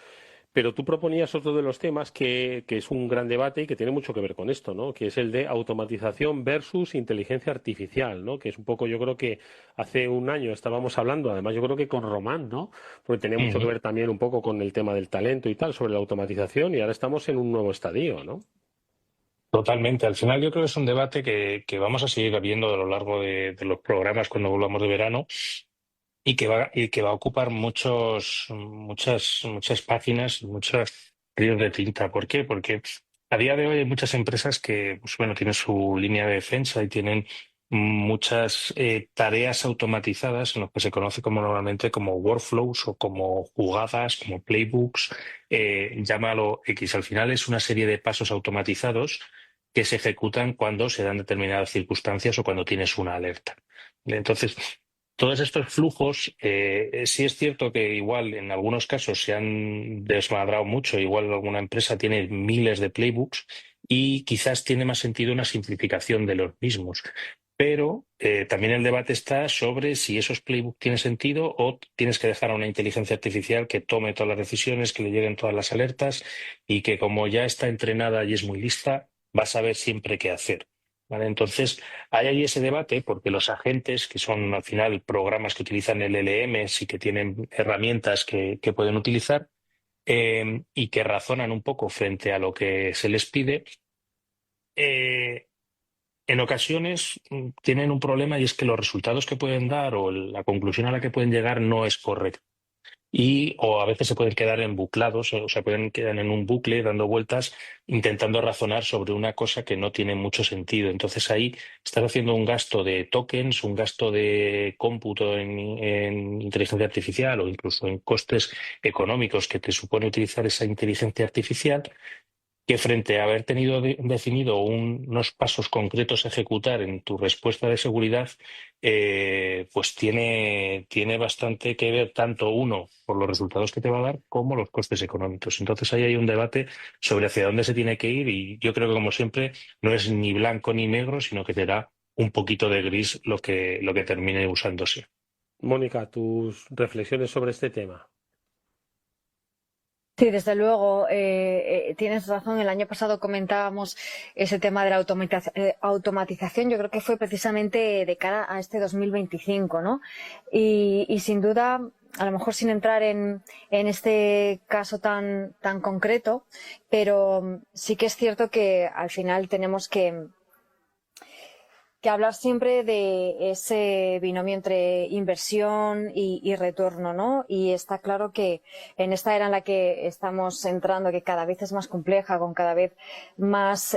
Pero tú proponías otro de los temas que es un gran debate y que tiene mucho que ver con esto, ¿no? Que es el de automatización versus inteligencia artificial, ¿no? Que es un poco, yo creo que hace un año estábamos hablando, además yo creo que con Román, ¿no? Porque tenía mucho que ver también un poco con el tema del talento y tal, sobre la automatización, y ahora estamos en un nuevo estadio, ¿no? Totalmente. Al final yo creo que es un debate que vamos a seguir viendo a lo largo de los programas cuando volvamos de verano y que va a ocupar muchas páginas, muchos ríos de tinta. ¿Por qué? Porque a día de hoy hay muchas empresas que, pues, bueno, tienen su línea de defensa y tienen muchas tareas automatizadas en lo que se conoce como normalmente como workflows o como jugadas, como playbooks, llámalo X. Al final es una serie de pasos automatizados que se ejecutan cuando se dan determinadas circunstancias o cuando tienes una alerta. Entonces, todos estos flujos, sí es cierto que igual en algunos casos se han desmadrado mucho, igual alguna empresa tiene miles de playbooks y quizás tiene más sentido una simplificación de los mismos. Pero también el debate está sobre si esos playbooks tienen sentido o tienes que dejar a una inteligencia artificial que tome todas las decisiones, que le lleguen todas las alertas y que como ya está entrenada y es muy lista, va a saber siempre qué hacer. ¿Vale? Entonces, hay ahí ese debate porque los agentes, que son al final programas que utilizan LLMs y que tienen herramientas que pueden utilizar y que razonan un poco frente a lo que se les pide, en ocasiones tienen un problema y es que los resultados que pueden dar o la conclusión a la que pueden llegar no es correcta. O a veces se pueden quedar embuclados, o sea, pueden quedar en un bucle dando vueltas, intentando razonar sobre una cosa que no tiene mucho sentido. Entonces ahí estás haciendo un gasto de tokens, un gasto de cómputo en inteligencia artificial o incluso en costes económicos que te supone utilizar esa inteligencia artificial, que frente a haber tenido definido unos pasos concretos a ejecutar en tu respuesta de seguridad, pues tiene bastante que ver tanto uno por los resultados que te va a dar como los costes económicos. Entonces ahí hay un debate sobre hacia dónde se tiene que ir y yo creo que como siempre no es ni blanco ni negro, sino que te da un poquito de gris lo que termine usándose. Mónica, tus reflexiones sobre este tema. Sí, desde luego, tienes razón. El año pasado comentábamos ese tema de la automatización. Yo creo que fue precisamente de cara a este 2025, ¿no? Y sin duda, a lo mejor sin entrar en este caso tan concreto, pero sí que es cierto que al final tenemos que hablar siempre de ese binomio entre inversión y retorno, ¿no? Y está claro que en esta era en la que estamos entrando, que cada vez es más compleja, con cada vez más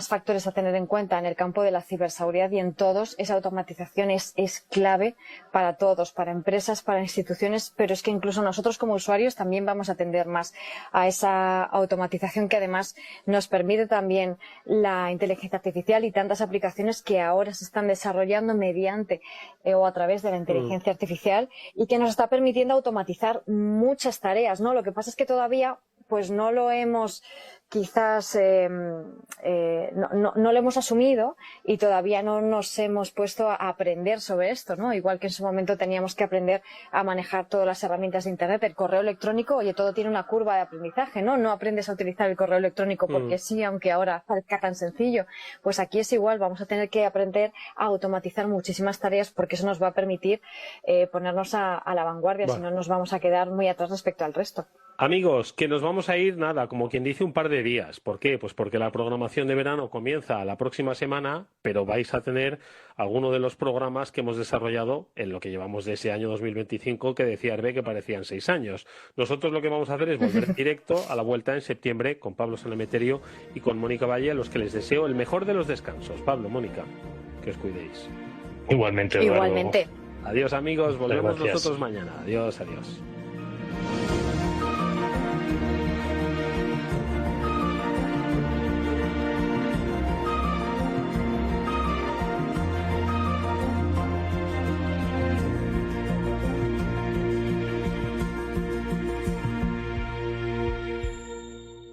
factores a tener en cuenta en el campo de la ciberseguridad y en todos, esa automatización es clave para todos, para empresas, para instituciones, pero es que incluso nosotros como usuarios también vamos a tender más a esa automatización que además nos permite también la inteligencia artificial y tantas aplicaciones que ahora se están desarrollando mediante o a través de la inteligencia artificial y que nos está permitiendo automatizar muchas tareas, ¿no? Lo que pasa es que todavía pues no lo hemos quizás no lo hemos asumido y todavía no nos hemos puesto a aprender sobre esto, ¿no? Igual que en su momento teníamos que aprender a manejar todas las herramientas de Internet, el correo electrónico, oye, todo tiene una curva de aprendizaje, ¿no? No aprendes a utilizar el correo electrónico porque sí, aunque ahora parezca tan sencillo. Pues aquí es igual, vamos a tener que aprender a automatizar muchísimas tareas porque eso nos va a permitir ponernos a la vanguardia, si no nos vamos a quedar muy atrás respecto al resto. Amigos, que nos vamos a ir, nada, como quien dice, un par de días. ¿Por qué? Pues porque la programación de verano comienza la próxima semana, pero vais a tener alguno de los programas que hemos desarrollado en lo que llevamos de ese año 2025, que decía Hervé que parecían 6 años. Nosotros lo que vamos a hacer es volver en directo a la vuelta en septiembre con Pablo Sanemeterio y con Mónica Valle, a los que les deseo el mejor de los descansos. Pablo, Mónica, que os cuidéis. Igualmente, Eduardo. Igualmente. Adiós, amigos. Volvemos nosotros mañana. Adiós, adiós.